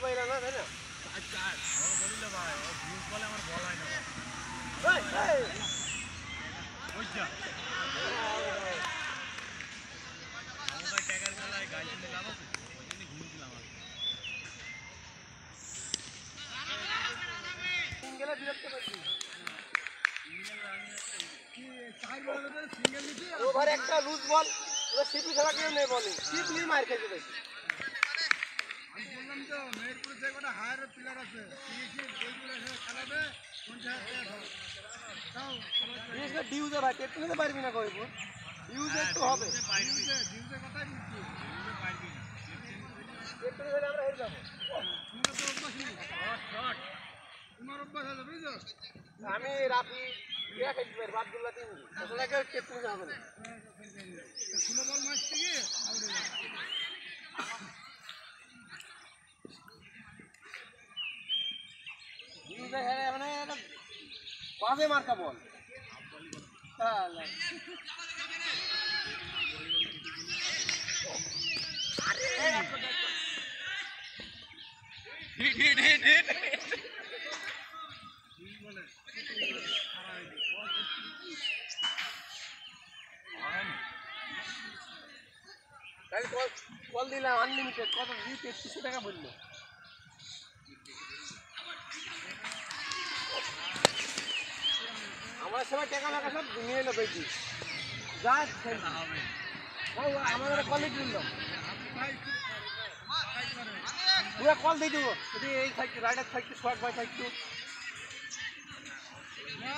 পাইরা না তাই না আচ্ছা ও বলিল ভাই ও ভিউজ বলে আমার বল হয় না এই ওইটা আমাদের ট্যাগার খেলায় গাইল নিলাম আছে ওইদিনই ঘুমিয়েছিলাম আর সিঙ্গেলে বিরক্ত করছি ওভার একটা লুজ বল ওরা সিপি খেলা কেউ নেই বলে সিপলি মার খেতে দেখি আমি বললাম তো মেহেরপুর যে কটা হায়ার প্লেয়ার আছে ওইগুলো খেলাবে 50,000 তাও বিশেষ করে ডিউজে ভাই টেট নিতে পারবি না কইব ডিউজে একটু হবে ডিউজে কথাই বলছি টেট নিতে আমরা হেরে যাবো তোমার তো অভ্যাস নেই তোমার অভ্যাস আছে বুঝছো আমি রাফি ইয়া খেলতে পারি আব্দুল্লাহ তিন আসলে কেউ টেট নিতে হবে না ষোলো বল মারছে কি আউট হয়ে যাবে ডিউজে হেরে মানে একটা বাজে মার্কা বল তাহলে তাহলে কল দিলাম আনলিমিটেড কত দিতে 300 টাকা বললো আমার সময় টাকা লাগা সব নিয়ে নেবে কি যা হবে আমাদের কল দিলাম পুরো কল দিয়ে দেবো যদি এই থাকতো রাইডার থাকতো শর্ট ভাই থাকতো না